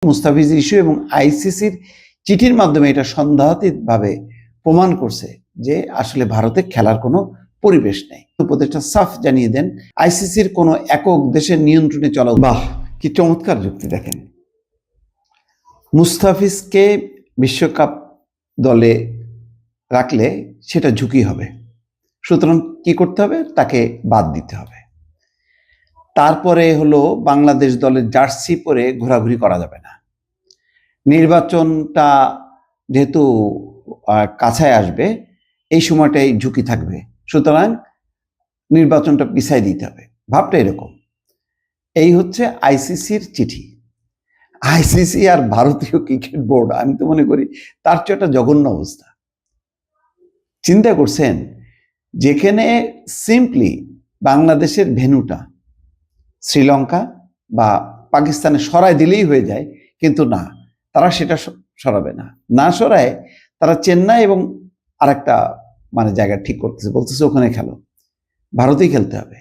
Mustafiz issue এবং আইসিসির চিঠির মাধ্যমে এটা সন্দেহাতীতভাবে প্রমাণ করছে যে আসলে ভারতে খেলার কোনো পরিবেশ নেই। উপদেষ্টা সাফ জানিয়ে দেন আইসিসির কোনো একক দেশের নিয়ন্ত্রণে চলা। বাহ, কি চমৎকার যুক্তি! দেখেন, মুস্তাফিজকে বিশ্বকাপ দলে রাখলে সেটা ঝুঁকি হবে, সুতরাং কি করতে হবে? তাকে বাদ দিতে হবে। তারপরে হলো বাংলাদেশ দলের জার্সি পরে ঘোরাঘুরি করা যাবে না। নির্বাচনটা যেহেতু কাছায় আসবে, এই সময়টাই ঝুঁকি থাকবে, সুতরাং নির্বাচনটা পিছাই দিতে হবে। ভাবটা এরকম। এই হচ্ছে আইসিসির চিঠি। আইসিসি আর ভারতীয় ক্রিকেট বোর্ড, আমি তো মনে করি তার চেয়ে একটা জঘন্য অবস্থা। চিন্তা করছেন, যেখানে সিম্পলি বাংলাদেশের ভেন্যুটা শ্রীলঙ্কা বা পাকিস্তানে সরাই দিলেই হয়ে যায়, কিন্তু না, তারা সেটা সরাবে না। না সরায় তারা চেন্নাই এবং আরেকটা জায়গা ঠিক করতেছে, বলতেছে ওখানে খেলো, ভারতেই খেলতে হবে।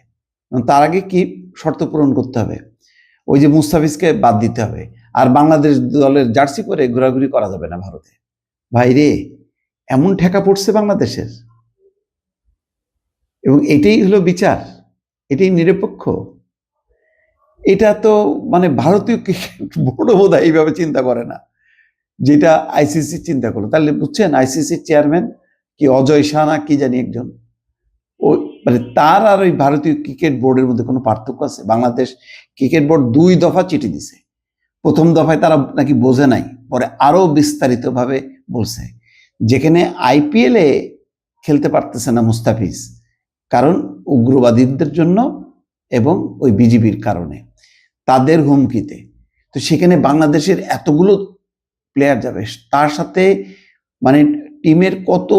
তার আগে কি শর্ত পূরণ করতে হবে? ওই যে মুস্তাফিজকে বাদ দিতে হবে, আর বাংলাদেশ দলের জার্সি পরে ঘোরাঘুরি করা যাবে না ভারতে। ভাই রে, এমন ঠেকা পড়ছে বাংলাদেশের, এবং এটাই হলো বিচার, এটাই নিরপেক্ষ। এটা তো ভারতীয় ক্রিকেট বোর্ডও বোধহয় এইভাবে চিন্তা করে না, যেটা আইসিসি চিন্তা করলো। তাহলে বুঝছেন, আইসিসির চেয়ারম্যান কি অজয় শাহ না কি জানি একজন, ও তার আর ওই ভারতীয় ক্রিকেট বোর্ডের মধ্যে কোনো পার্থক্য আছে? বাংলাদেশ ক্রিকেট বোর্ড 2 দফা চিঠি দিছে। প্রথম দফায় তারা নাকি বোঝে নাই, পরে আরো বিস্তারিতভাবে বলছে, যেখানে আইপিএলে খেলতে পারতেছে না মুস্তাফিজ, কারণ উগ্রবাদীদের জন্য এবং ওই বিজিবির কারণে, তাদের হুমকিতে। তো সেখানে বাংলাদেশের এতগুলো প্লেয়ার যাবে, তার সাথে টিমের কত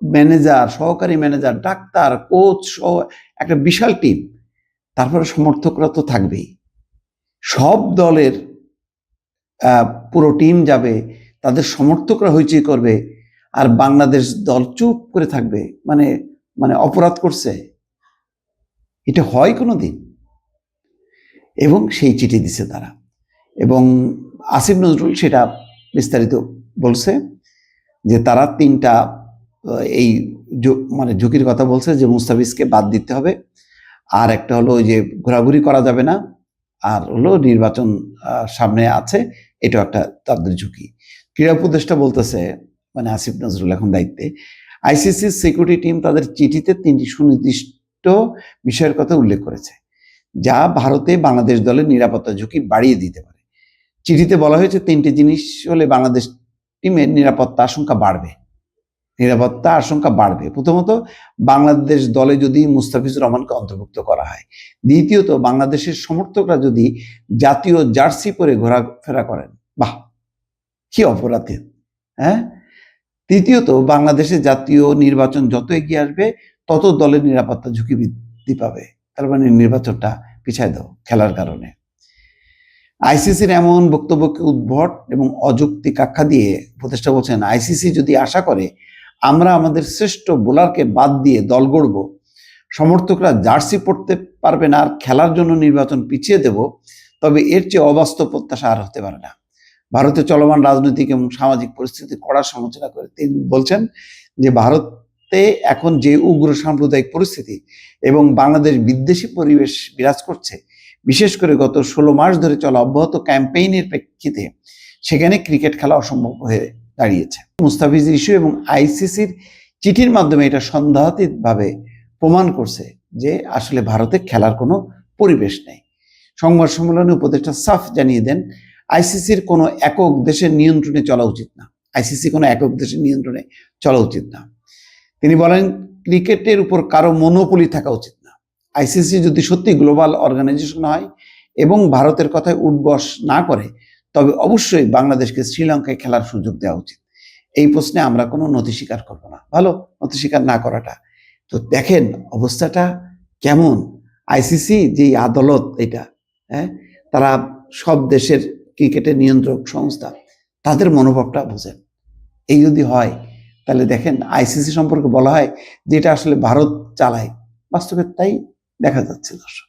ম্যানেজার, সহকারী ম্যানেজার, ডাক্তার, কোচ সহ একটা বিশাল টিম। তারপরে সমর্থকরা তো থাকবেই, সব দলের পুরো টিম যাবে, তাদের সমর্থকরা হইচই করবে, আর বাংলাদেশ দল চুপ করে থাকবে। অপরাধ করছে, এটা হয় কোনোদিন? এবং সেই চিঠি দিছে তারা, এবং আসিফ নজরুল সেটা বিস্তারিত বলছে যে তারা 3টা এই ঝুঁকির কথা বলছে, যে মুস্তাফিজকে বাদ দিতে হবে, আর একটা হলো ওই যে ঘোরাঘুরি করা যাবে না, আর হলো নির্বাচন সামনে আছে, এটাও একটা তাদের ঝুঁকি। ক্রীড়া উপদেষ্টা বলতেছে, আসিফ নজরুল এখন দায়িত্বে, আইসিসির সিকিউরিটি টিম তাদের চিঠিতে 3টি সুনির্দিষ্ট বিষয়ের কথা উল্লেখ করেছে, যা ভারতে বাংলাদেশ দলের নিরাপত্তা ঝুঁকি বাড়িয়ে দিতে পারে। চিঠিতে বলা হয়েছে 3টি জিনিস হলে বাংলাদেশ টিমের নিরাপত্তা আশঙ্কা বাড়বে। প্রথমত, বাংলাদেশ দলে যদি মুস্তাফিজুর রহমানকে অন্তর্ভুক্ত করা হয়। দ্বিতীয়ত, বাংলাদেশের সমর্থকরা যদি জাতীয় জার্সি পরে ঘোরাফেরা করেন। বাহ, কি অপরাধী! হ্যাঁ। তৃতীয়ত, বাংলাদেশে জাতীয় নির্বাচন যত এগিয়ে আসবে, তত দলের নিরাপত্তা ঝুঁকি বৃদ্ধি পাবে। তার নির্বাচনটা পিছায় দাও খেলার কারণে। আইসিসির এমন বক্তব্যকে উদ্ভট এবং অযৌক্তিক আখ্যা দিয়ে উপদেষ্টা বলছেন, আইসিসি যদি আশা করে আমরা আমাদের শ্রেষ্ঠ বোলারকে বাদ দিয়ে দল গড়ব, সমর্থকরা জার্সি পড়তে পারবে না, আর খেলার জন্য নির্বাচন পিছিয়ে দেব, তবে এর চেয়ে অবাস্তব প্রত্যাশা আর হতে পারে না। ভারতে চলমান রাজনৈতিক এবং সামাজিক পরিস্থিতি কড়া সমালোচনা করে তিনি বলছেন যে ভারতে এখন যে উগ্র সাম্প্রদায়িক পরিস্থিতি এবং বাংলাদেশ বিদ্বেষী পরিবেশ বিরাজ করছে, বিশেষ করে গত 16 মাস ধরে চলা অব্যাহত ক্যাম্পেইনের প্রেক্ষিতে, সেখানে ক্রিকেট খেলা অসম্ভব হয়ে দাঁড়িয়েছে। মুস্তাফিজ ইস্যু এবং আইসিসির চিঠির মাধ্যমে এটা সন্দেহাতীতভাবে প্রমাণ করছে যে আসলে ভারতে খেলার কোনো পরিবেশ নেই। সংবাদ সম্মেলনে উপদেষ্টা সাফ জানিয়ে দেন আইসিসির কোনো একক দেশের নিয়ন্ত্রণে চলা উচিত না। তিনি বলেন, ক্রিকেটের উপর কারো মনোপলি থাকা উচিত না। আইসিসি যদি সত্যি গ্লোবাল অর্গানাইজেশন হয় এবং ভারতের কথায় উঠবস না করে, তবে অবশ্যই বাংলাদেশকে শ্রীলঙ্কায় খেলার সুযোগ দেওয়া উচিত। এই প্রশ্নে আমরা কোনো নথি স্বীকার করবো না। ভালো, নথি স্বীকার না করাটা। তো দেখেন অবস্থাটা কেমন। আইসিসি যে আদালত, এটা তারা সব দেশের ক্রিকেটের নিয়ন্ত্রক সংস্থা, তাদের মনোভাবটা বোঝেন। এই যদি হয়, তাহলে দেখেন আইসিসি সম্পর্কে বলা হয় যে এটা আসলে ভারত চালায়, বাস্তবে তাই দেখা যাচ্ছে দর্শক।